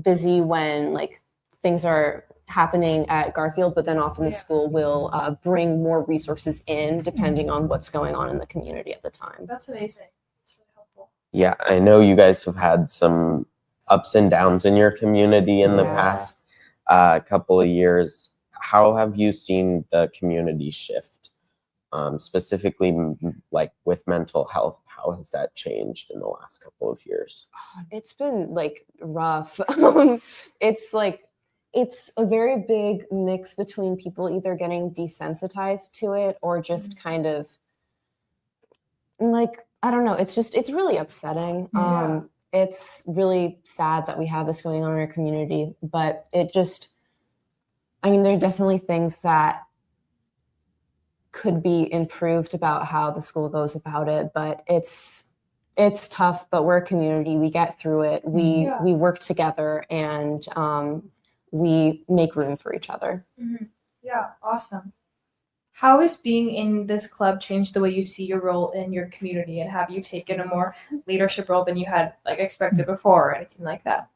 Speaker 2: busy when like things are happening at Garfield, but then often the school will bring more resources in depending on what's going on in the community at the time.
Speaker 5: That's amazing. That's really helpful.
Speaker 1: Yeah, I know you guys have had some ups and downs in your community in the past couple of years. How have you seen the community shift, specifically like with mental health? How has that changed in the last couple of years?
Speaker 2: It's been like rough. It's a very big mix between people either getting desensitized to it or just kind of like, I don't know. It's really upsetting. It's really sad that we have this going on in our community, but there are definitely things that could be improved about how the school goes about it, but it's tough, but we're a community. We get through it. We work together and we make room for each other.
Speaker 5: Yeah, awesome. How has being in this club changed the way you see your role in your community, and have you taken a more leadership role than you had like expected before or anything like that?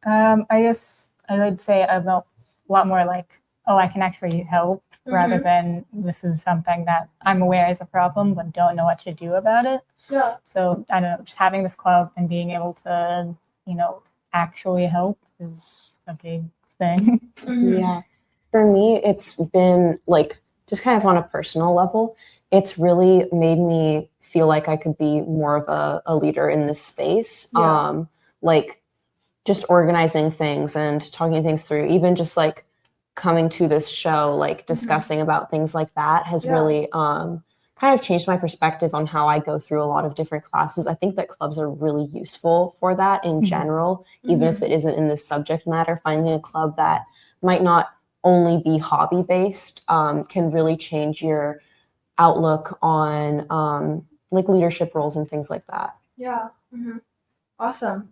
Speaker 3: I guess I would say I'm a lot more like, oh, I can actually help rather than this is something that I'm aware is a problem but don't know what to do about it.
Speaker 5: Yeah.
Speaker 3: So I don't know, just having this club and being able to, actually help is a big thing.
Speaker 2: Yeah. For me, it's been like, just kind of on a personal level, it's really made me feel like I could be more of a leader in this space. Like just organizing things and talking things through, even just like coming to this show, like discussing about things like that has really kind of changed my perspective on how I go through a lot of different classes. I think that clubs are really useful for that in general, even if it isn't in this subject matter. Finding a club that might not only be hobby based can really change your outlook on like leadership roles and things like that.
Speaker 5: Yeah. Awesome.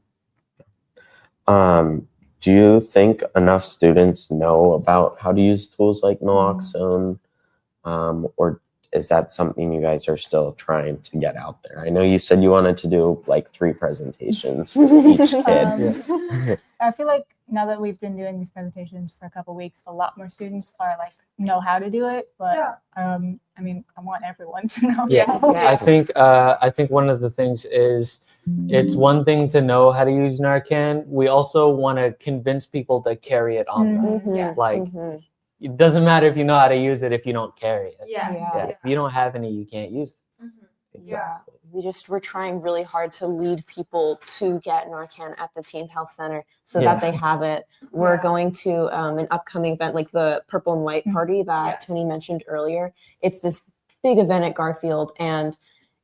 Speaker 1: Do you think enough students know about how to use tools like naloxone, or is that something you guys are still trying to get out there? I know you said you wanted to do like 3 presentations for each kid.
Speaker 3: I feel like now that we've been doing these presentations for a couple of weeks, a lot more students are like know how to do it. But I want everyone to know.
Speaker 4: I think one of the things is it's one thing to know how to use Narcan. We also want to convince people to carry it on them. It doesn't matter if you know how to use it if you don't carry it. If you don't have any, you can't use it.
Speaker 2: Exactly. We're trying really hard to lead people to get Narcan at the Teen Health Center so that they have it. We're going to an upcoming event like the Purple and White Party that Tony mentioned earlier. It's this big event at Garfield, and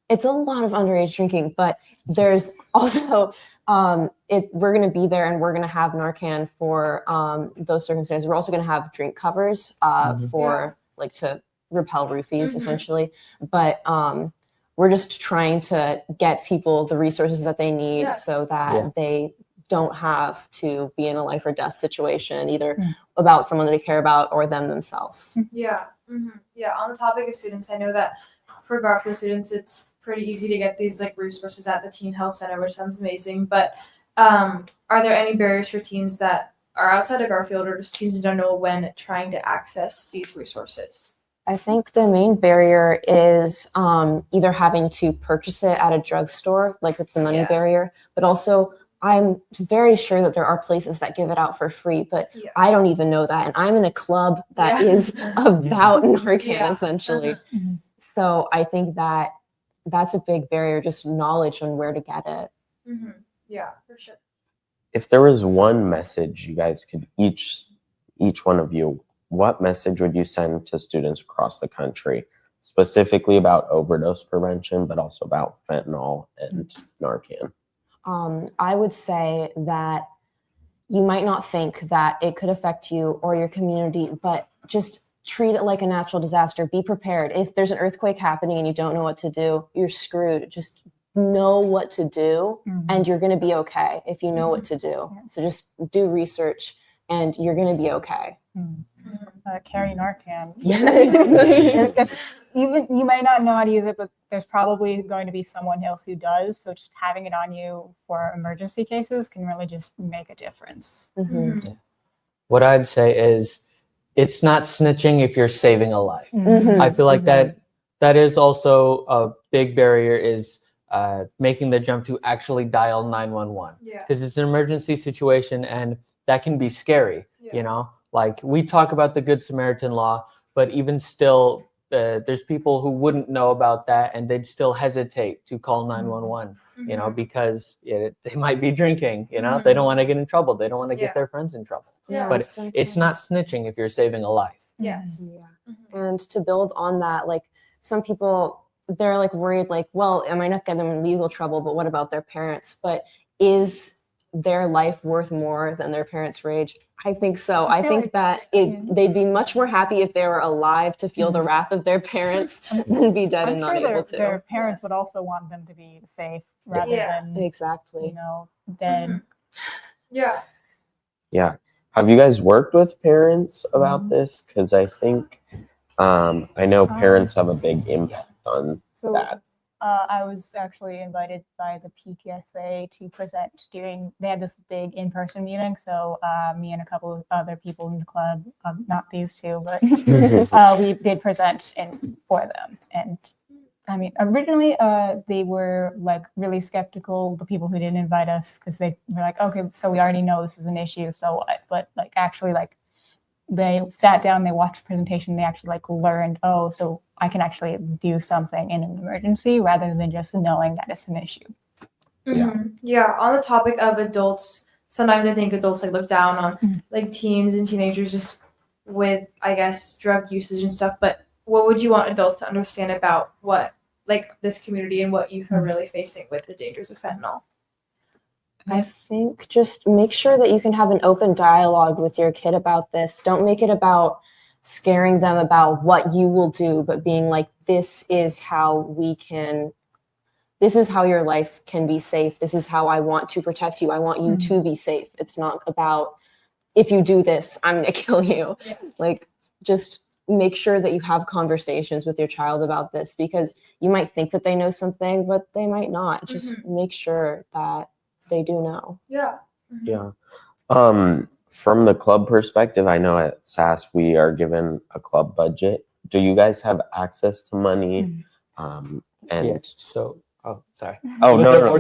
Speaker 2: it's a lot of underage drinking, but there's also we're going to be there and we're going to have Narcan for those circumstances. We're also going to have drink covers for like to repel roofies essentially, but we're just trying to get people the resources that they need so that they don't have to be in a life or death situation, either about someone they care about or them themselves.
Speaker 5: Yeah. On the topic of students, I know that for Garfield students, it's pretty easy to get these like resources at the Teen Health Center, which sounds amazing. But are there any barriers for teens that are outside of Garfield or just teens who don't know when trying to access these resources?
Speaker 2: I think the main barrier is either having to purchase it at a drugstore, like it's a money barrier, but also I'm very sure that there are places that give it out for free, but I don't even know that. And I'm in a club that is about Narcan essentially. So I think that that's a big barrier, just knowledge on where to get it.
Speaker 5: Yeah, for sure.
Speaker 1: If there was one message you guys could each one of you, what message would you send to students across the country, specifically about overdose prevention, but also about fentanyl and Narcan?
Speaker 2: I would say that you might not think that it could affect you or your community, but just treat it like a natural disaster. Be prepared. If there's an earthquake happening and you don't know what to do, you're screwed. Just know what to do and you're going to be okay if you know what to do. So just do research and you're going to be okay.
Speaker 3: Carry Narcan. even you may not know how to use it, but there's probably going to be someone else who does. So just having it on you for emergency cases can really just make a difference.
Speaker 4: What I'd say is it's not snitching if you're saving a life. I feel like that is also a big barrier, is making the jump to actually dial 911. Because it's an emergency situation and that can be scary, you know? Like, we talk about the Good Samaritan law, but even still, there's people who wouldn't know about that and they'd still hesitate to call 911, you know, because they might be drinking, you know, they don't want to get in trouble. They don't want to get their friends in trouble. But it's not snitching if you're saving a life.
Speaker 2: And to build on that, like, some people, they're like worried, like, well, am I not getting them in legal trouble? But what about their parents? But is their life worth more than their parents' rage? I think so. I think that they'd be much more happy if they were alive to feel the wrath of their parents than be dead and not able to.
Speaker 3: Their parents would also want them to be safe rather than
Speaker 2: exactly,
Speaker 3: you know, dead.
Speaker 5: Yeah.
Speaker 1: Have you guys worked with parents about this? Because I think I know parents have a big impact on that.
Speaker 3: I was actually invited by the PTSA to present they had this big in-person meeting. So me and a couple of other people in the club, not these two, but we did present for them. And I mean, originally they were like really skeptical, the people who didn't invite us, because they were like, okay, so we already know this is an issue, so what? But like actually, like, they sat down, they watched the presentation, they actually like learned, oh, so I can actually do something in an emergency rather than just knowing that it's an issue.
Speaker 5: Yeah. On the topic of adults, sometimes I think adults like look down on like teens and teenagers just with, I guess, drug usage and stuff. But what would you want adults to understand about what, like, this community and what youth are really facing with the dangers of fentanyl?
Speaker 2: I think just make sure that you can have an open dialogue with your kid about this. Don't make it about scaring them about what you will do, but being like, this is how your life can be safe. This is how I want to protect you. I want you to be safe. It's not about, if you do this, I'm going to kill you. Like, just make sure that you have conversations with your child about this, because you might think that they know something, but they might not. Just make sure that they do know.
Speaker 1: From the club perspective, I know at SAS we are given a club budget. Do you guys have access to money?
Speaker 4: Sorry.
Speaker 1: Oh, no.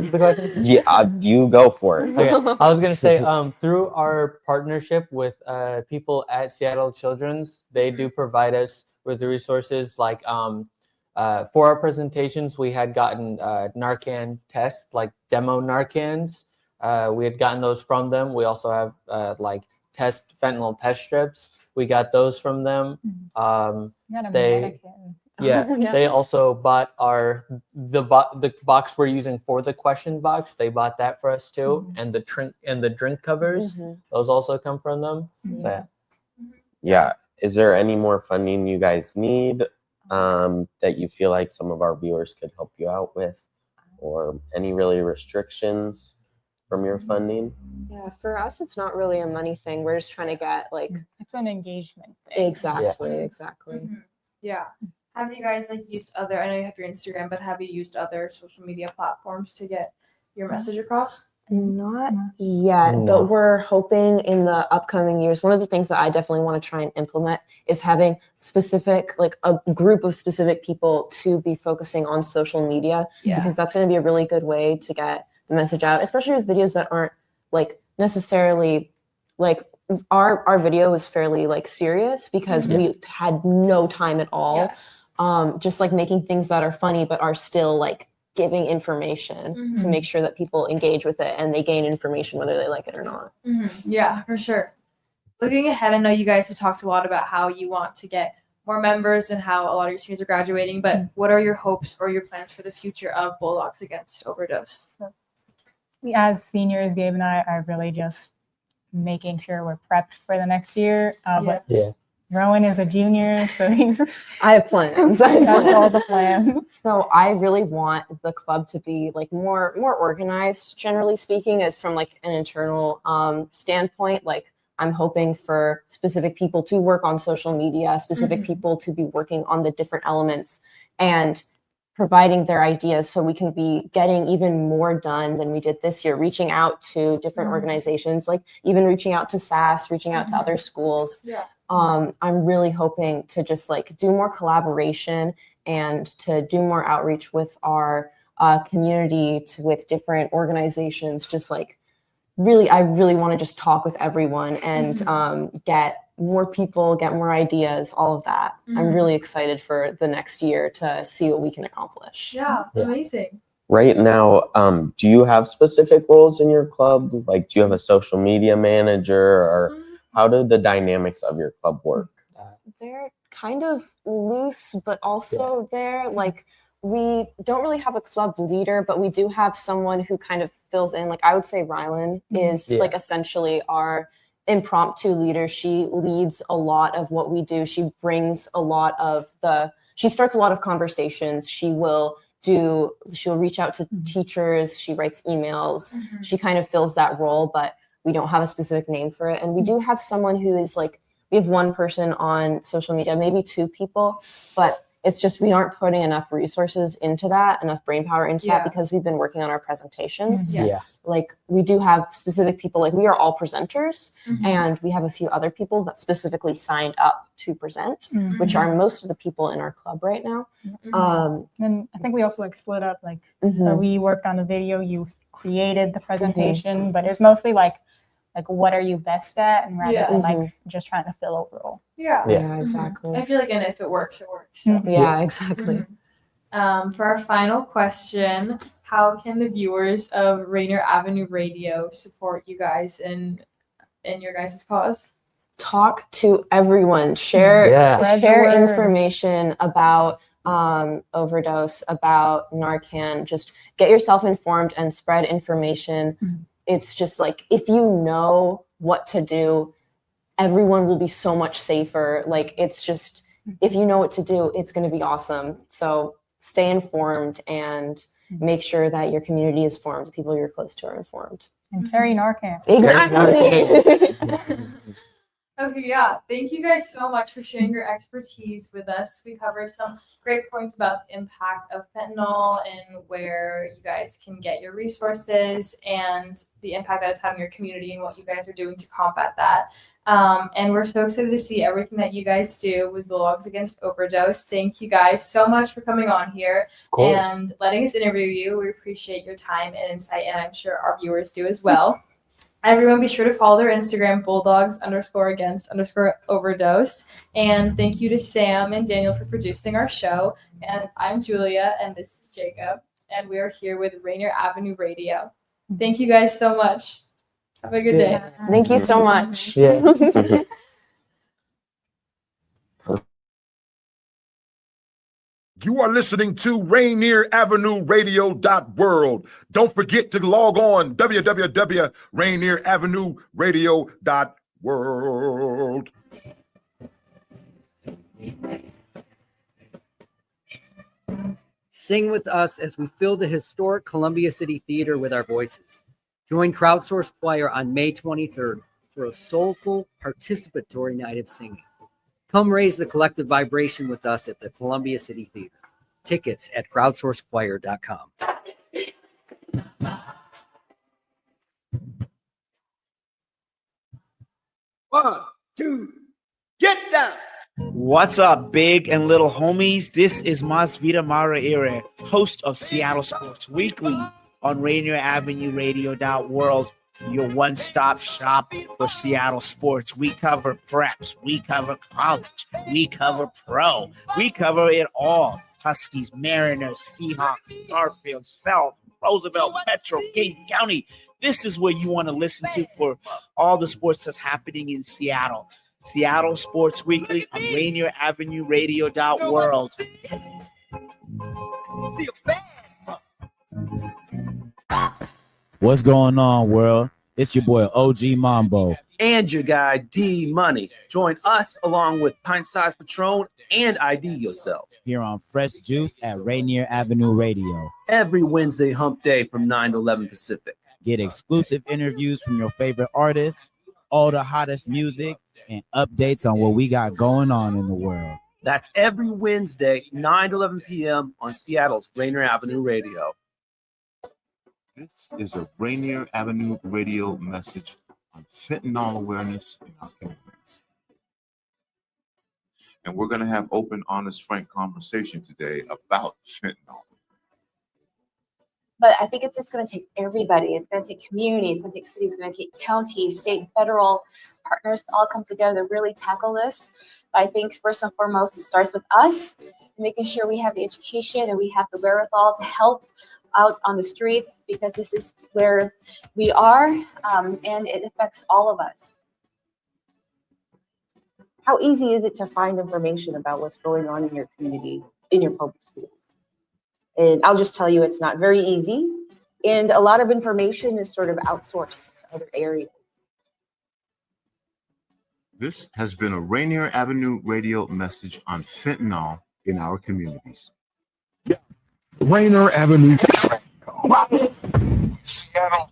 Speaker 1: Yeah, you go for it.
Speaker 4: Okay. I was going to say, through our partnership with people at Seattle Children's, they do provide us with the resources. Like for our presentations, we had gotten Narcan tests, like demo Narcans. We had gotten those from them. We also have like fentanyl test strips. We got those from them. They also bought the box we're using for the question box. They bought that for us too, and the drink covers. Those also come from them.
Speaker 1: Yeah. Is there any more funding you guys need that you feel like some of our viewers could help you out with, or any really restrictions from your funding?
Speaker 2: Yeah, for us, it's not really a money thing. We're just trying to get like,
Speaker 3: it's an engagement thing.
Speaker 2: Exactly.
Speaker 5: Yeah. Have you guys like used other, I know you have your Instagram, but have you used other social media platforms to get your message across?
Speaker 2: Not yet, but we're hoping in the upcoming years. One of the things that I definitely want to try and implement is having specific, like a group of specific people to be focusing on social media, because that's going to be a really good way to get the message out, especially with videos that aren't like necessarily like our video was fairly like serious because we had no time at all. Just like making things that are funny but are still like giving information to make sure that people engage with it and they gain information whether they like it or not.
Speaker 5: Yeah, for sure. Looking ahead, I know you guys have talked a lot about how you want to get more members and how a lot of your seniors are graduating, but what are your hopes or your plans for the future of Bulldogs Against Overdose?
Speaker 3: As seniors, Gabe and I are really just making sure we're prepped for the next year. Rowan is a junior, so
Speaker 2: I have plans.
Speaker 3: I have all the plans.
Speaker 2: So I really want the club to be like more organized, generally speaking, as from like an internal standpoint. Like I'm hoping for specific people to work on social media, specific people to be working on the different elements and providing their ideas so we can be getting even more done than we did this year, reaching out to different organizations, like even reaching out to SAS, reaching out to other schools.
Speaker 5: Yeah.
Speaker 2: I'm really hoping to just like do more collaboration and to do more outreach with our community, with different organizations, just like I really want to just talk with everyone and get more people, get more ideas, all of that. I'm really excited for the next year to see what we can accomplish.
Speaker 5: Yeah, amazing.
Speaker 1: Right now, do you have specific roles in your club? Like, do you have a social media manager, or how do the dynamics of your club work?
Speaker 2: They're kind of loose, but also they're like, we don't really have a club leader, but we do have someone who kind of fills in. Like, I would say Rylan is like essentially our impromptu leader. She leads a lot of what we do. She brings a lot of she starts a lot of conversations. She'll reach out to teachers. She writes emails. She kind of fills that role, but we don't have a specific name for it. And we do have someone who is like, we have one person on social media, maybe two people, but it's just we aren't putting enough resources into that, enough brainpower into that, because we've been working on our presentations. Like, we do have specific people, like we are all presenters, and we have a few other people that specifically signed up to present, which are most of the people in our club right now.
Speaker 3: And I think we also like split up, like we worked on the video, you created the presentation, but it's mostly like what are you best at, and rather than like just trying to fill overall.
Speaker 2: Yeah, exactly.
Speaker 5: I feel like, and if it works, it works. So.
Speaker 2: Yeah, exactly.
Speaker 5: For our final question, how can the viewers of Rainier Avenue Radio support you guys in your guys' cause?
Speaker 2: Talk to everyone. Share information about overdose, about Narcan. Just get yourself informed and spread information. It's just like, if you know what to do, everyone will be so much safer. Like, it's just, if you know what to do, it's going to be awesome. So stay informed and make sure that your community is formed. The people you're close to are informed.
Speaker 3: And carry Narcan.
Speaker 2: Exactly.
Speaker 5: Okay, yeah. Thank you guys so much for sharing your expertise with us. We covered some great points about the impact of fentanyl and where you guys can get your resources and the impact that it's having on your community and what you guys are doing to combat that. And we're so excited to see everything that you guys do with Bulldogs Against Overdose. Thank you guys so much for coming on here and letting us interview you. We appreciate your time and insight, and I'm sure our viewers do as well. Everyone be sure to follow their Instagram, Bulldogs_Against_Overdose. And thank you to Sam and Daniel for producing our show. And I'm Julia, and this is Jacob. And we are here with Rainier Avenue Radio. Thank you guys so much. Have a good day.
Speaker 2: Thank you so much.
Speaker 15: You are listening to Rainier Avenue Radio.world. Don't forget to log on www.rainieravenue Radio.world.
Speaker 16: Sing with us as we fill the historic Columbia City Theater with our voices. Join Crowdsource Choir on May 23rd for a soulful, participatory night of singing. Come raise the collective vibration with us at the Columbia City Theater. Tickets at crowdsourcechoir.com.
Speaker 17: 1, 2, get down.
Speaker 18: What's up, big and little homies? This is Masvita Maraire, host of Seattle Sports Weekly on Rainier Avenue Radio.world, your one-stop shop for Seattle sports. We cover preps, we cover college, we cover pro, we cover it all. Huskies, Mariners, Seahawks, Garfield, South, Roosevelt, Metro, King County. This is where you want to listen to for all the sports that's happening in Seattle. Seattle Sports Weekly on Rainier Avenue Radio.world.
Speaker 19: What's going on, world? It's your boy OG Mambo.
Speaker 20: And your guy D Money. Join us along with Pint Size Patron and ID Yourself.
Speaker 19: Here on Fresh Juice at Rainier Avenue Radio.
Speaker 20: Every Wednesday hump day from 9 to 11 Pacific.
Speaker 19: Get exclusive interviews from your favorite artists. all the hottest music, and updates on what we got going on in the world.
Speaker 20: That's every Wednesday, 9 to 11 p.m. on Seattle's Rainier Avenue Radio.
Speaker 13: This is a Rainier Avenue Radio message on fentanyl awareness in our communities. And we're going to have open, honest, frank conversation today about fentanyl.
Speaker 21: But I think it's just going to take everybody. It's going to take communities, it's going to take cities, it's going to take counties, state, federal partners to all come together to really tackle this. But I think first and foremost, it starts with us, making sure we have the education and we have the wherewithal to help out on the streets, because this is where we are, and it affects all of us.
Speaker 22: How easy is it to find information about what's going on in your community, in your public schools? And I'll just tell you, it's not very easy. And a lot of information is sort of outsourced to other areas.
Speaker 13: This has been a Rainier Avenue Radio message on fentanyl in our communities.
Speaker 15: Rainier Avenue. Seattle.